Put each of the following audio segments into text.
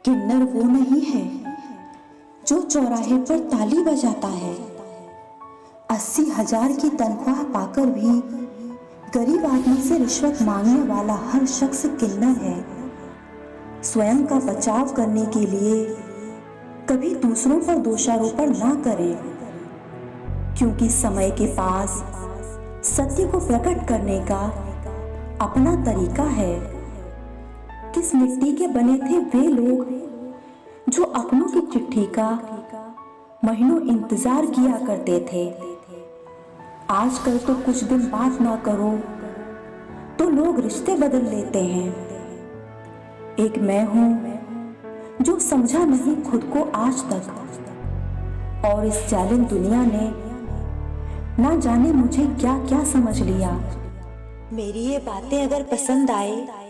किन्नर वो नहीं है जो चौराहे पर ताली बजाता है। 80,000 की तनख्वाह पाकर भी गरीब आदमी से रिश्वत मांगने वाला हर शख्स किन्नर है। स्वयं का बचाव करने के लिए कभी दूसरों पर दोषारोपण ना करें, क्योंकि समय के पास सत्य को प्रकट करने का अपना तरीका है। किस मिट्टी के बने थे वे लोग जो अपनों की चिट्ठी का महीनों इंतजार किया करते थे। आजकल तो कुछ दिन बात ना करो तो लोग रिश्ते बदल लेते हैं। एक मैं हूं जो समझा नहीं खुद को आज तक, और इस जालिम दुनिया ने ना जाने मुझे क्या क्या समझ लिया। मेरी ये बातें अगर पसंद आए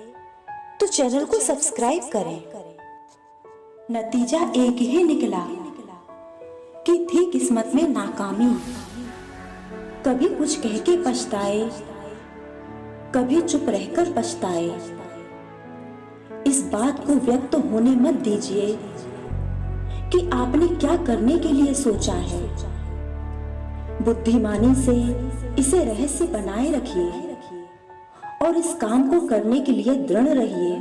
तो चैनल को सब्सक्राइब करें। नतीजा एक ही निकला कि थी किस्मत में नाकामी। कभी कुछ कह के पछताए, कभी चुप रहकर पछताए। इस बात को व्यक्त होने मत दीजिए कि आपने क्या करने के लिए सोचा है। बुद्धिमानी से इसे रहस्य बनाए रखिए और इस काम को करने के लिए दृढ़ रहिए।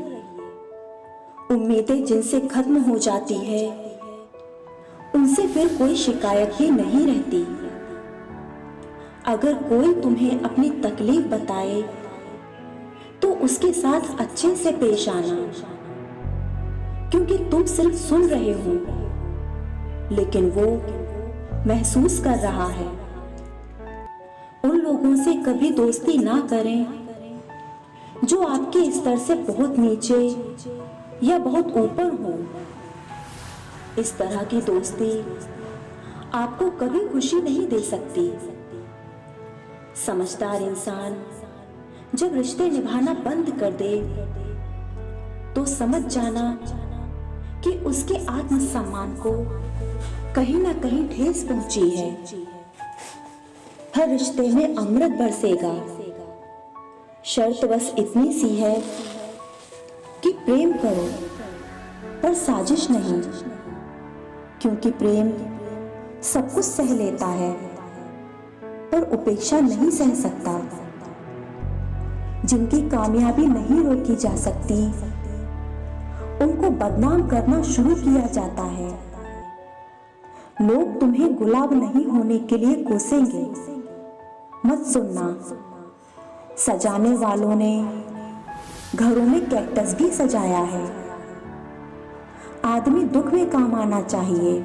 उम्मीदें जिनसे खत्म हो जाती है उनसे फिर कोई शिकायत ही नहीं रहती। अगर कोई तुम्हें अपनी तकलीफ बताए तो उसके साथ अच्छे से पेश आना, क्योंकि तुम सिर्फ सुन रहे हो लेकिन वो महसूस कर रहा है। उन लोगों से कभी दोस्ती ना करें जो आपके स्तर से बहुत नीचे या बहुत ऊपर हो। इस तरह की दोस्ती आपको कभी खुशी नहीं दे सकती। समझदार इंसान जब रिश्ते निभाना बंद कर दे तो समझ जाना कि उसके आत्मसम्मान को कहीं ना कहीं ठेस पहुंची है। हर रिश्ते में अमृत बरसेगा, शर्त बस इतनी सी है कि प्रेम करो पर साजिश नहीं, क्योंकि प्रेम सब कुछ सह लेता है पर उपेक्षा नहीं सह सकता। जिनकी कामयाबी नहीं रोकी जा सकती उनको बदनाम करना शुरू किया जाता है। लोग तुम्हें गुलाब नहीं होने के लिए कोसेंगे, मत सुनना। सजाने वालों ने घरों में कैक्टस भी सजाया है। आदमी दुख में काम आना चाहिए,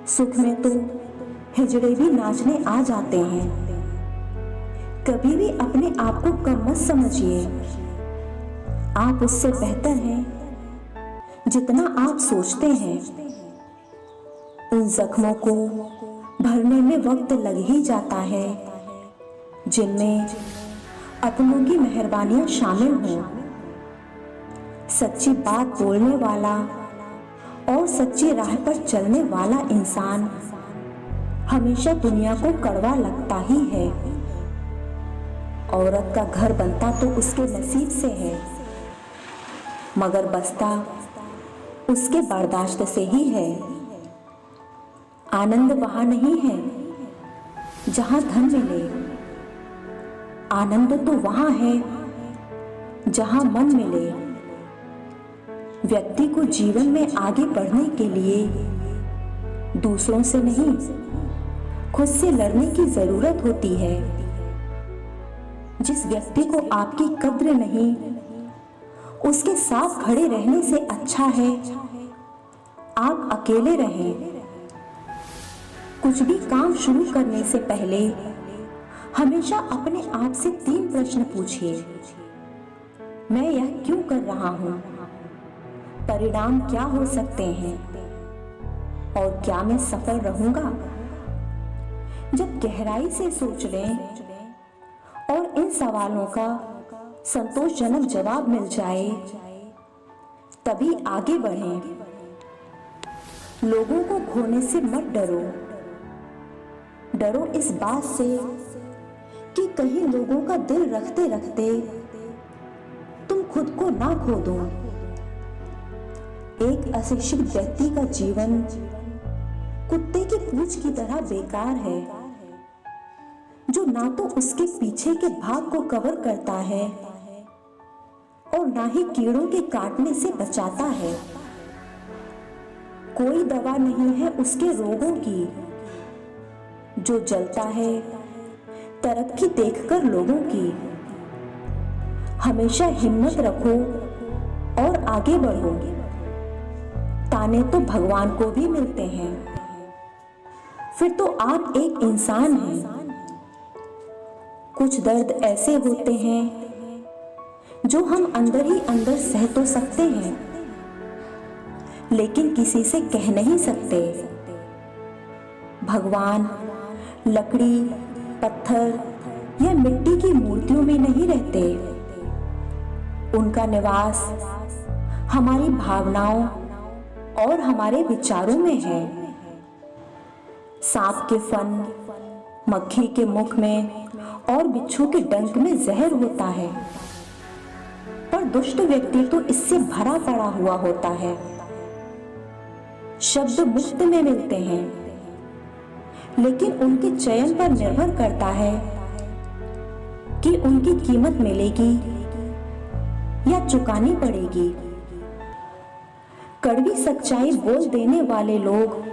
सुख में तो हिजड़े भी नाचने आ जाते हैं। कभी भी अपने आप को कम मत समझिए। आप उससे बेहतर हैं जितना आप सोचते हैं। उन जख्मों को भरने में वक्त लग ही जाता है जिनमें अपनों की मेहरबानियां शामिल हों। सच्ची बात बोलने वाला और सच्ची राह पर चलने वाला इंसान हमेशा दुनिया को कड़वा लगता ही है। औरत का घर बनता तो उसके नसीब से है, मगर बसता उसके बर्दाश्त से ही है। आनंद वहां नहीं है जहां धन मिले, आनंद तो वहां है जहां मन मिले। व्यक्ति को जीवन में आगे बढ़ने के लिए दूसरों से नहीं, खुद से लड़ने की जरूरत होती है। जिस व्यक्ति को आपकी कद्र नहीं, उसके साथ खड़े रहने से अच्छा है आप अकेले रहें। कुछ भी काम शुरू करने से पहले हमेशा अपने आप से 3 प्रश्न पूछिए। मैं यह क्यों कर रहा हूं? परिणाम क्या हो सकते हैं? और क्या मैं सफल रहूंगा? जब गहराई से सोच लें और इन सवालों का संतोषजनक जवाब मिल जाए तभी आगे बढ़ें। लोगों को खोने से मत डरो, डरो इस बात से कि कहीं लोगों का दिल रखते रखते तुम खुद को ना खो दो। एक अशिक्षित व्यक्ति का जीवन कुत्ते की पूंछ की तरह बेकार है, जो ना तो उसके पीछे के भाग को कवर करता है और ना ही कीड़ों के काटने से बचाता है। कोई दवा नहीं है उसके रोगों की, जो जलता है तरक्की देखकर लोगों की। हमेशा हिम्मत रखो और आगे बढ़ो, ताने तो भगवान को भी मिलते हैं, फिर तो आप एक इंसान हैं। कुछ दर्द ऐसे होते हैं जो हम अंदर ही अंदर सह तो सकते हैं, लेकिन किसी से कह नहीं सकते। भगवान लकड़ी, पत्थर या मिट्टी की मूर्तियों में नहीं रहते। उनका निवास हमारी भावनाओं और हमारे विचारों में है। सांप के फन, मक्खी के मुख में और बिच्छू के डंक में जहर होता है, पर दुष्ट व्यक्ति तो इससे भरा पड़ा हुआ होता है। शब्द मुफ्त में मिलते हैं, लेकिन उनके चयन पर निर्भर करता है कि उनकी कीमत मिलेगी या चुकानी पड़ेगी। कड़वी सच्चाई बोल देने वाले लोग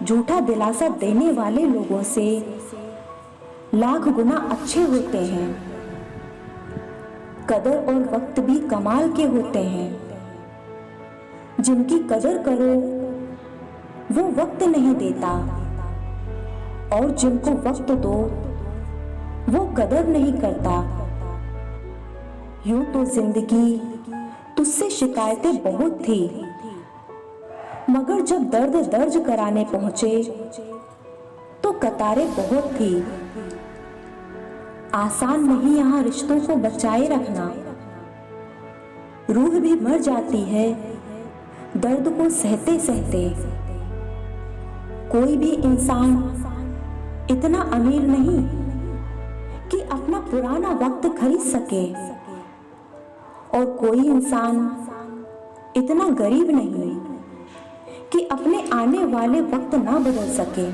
झूठा दिलासा देने वाले लोगों से लाख गुना अच्छे होते हैं। कदर और वक्त भी कमाल के होते हैं। जिनकी कदर करो वो वक्त नहीं देता, और जिनको वक्त दो वो कदर नहीं करता। यूं तो जिंदगी तुझसे शिकायतें बहुत थी, मगर जब दर्द दर्ज कराने पहुंचे तो कतारें बहुत थी। आसान नहीं यहाँ रिश्तों को बचाए रखना। रूह भी मर जाती है दर्द को सहते सहते। कोई भी इंसान इतना अमीर नहीं कि अपना पुराना वक्त खरीद सके, और कोई इंसान इतना गरीब नहीं कि अपने आने वाले वक्त ना बदल सके।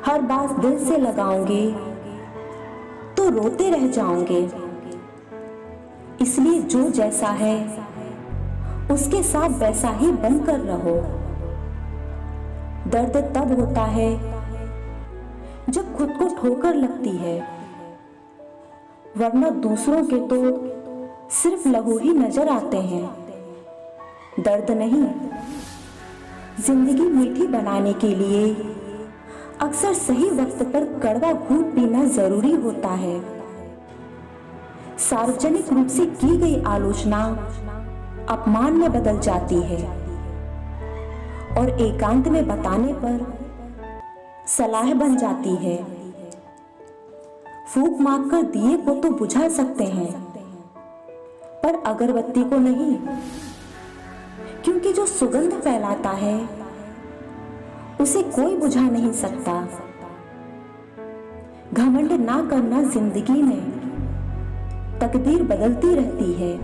हर बात दिल से लगाओगे तो रोते रह जाओगे। इसलिए जो जैसा है उसके साथ वैसा ही बनकर रहो। दर्द तब होता है जब खुद को ठोकर लगती है, वरना दूसरों के तो सिर्फ लहू ही नजर आते हैं, दर्द नहीं। जिंदगी मीठी बनाने के लिए अक्सर सही वक्त पर कड़वा घूंट पीना जरूरी होता है। सार्वजनिक रूप से की गई आलोचना अपमान में बदल जाती है, और एकांत में बताने पर सलाह बन जाती है। फूंक मारकर दिए को तो बुझा सकते हैं, पर अगरबत्ती को नहीं, क्योंकि जो सुगंध फैलाता है उसे कोई बुझा नहीं सकता। घमंड ना करना जिंदगी में, तकदीर बदलती रहती है।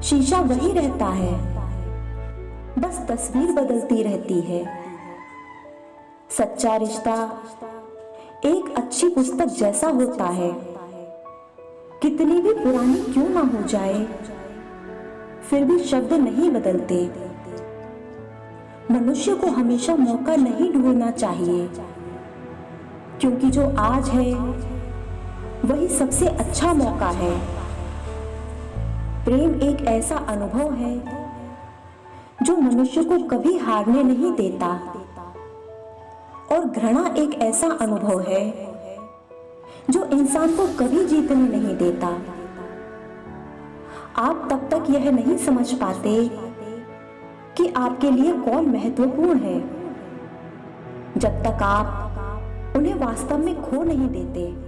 शीशा वही रहता है, बस तस्वीर बदलती रहती है। सच्चा रिश्ता एक अच्छी पुस्तक जैसा होता है, कितनी भी पुरानी क्यों ना हो जाए, फिर भी शब्द नहीं बदलते। मनुष्य को हमेशा मौका नहीं ढूंढना चाहिए, क्योंकि जो आज है वही सबसे अच्छा मौका है। प्रेम एक ऐसा अनुभव है जो मनुष्य को कभी हारने नहीं देता, और घृणा एक ऐसा अनुभव है जो इंसान को कभी जीतने नहीं देता। आप तब तक यह नहीं समझ पाते कि आपके लिए कौन महत्वपूर्ण है, जब तक आप उन्हें वास्तव में खो नहीं देते।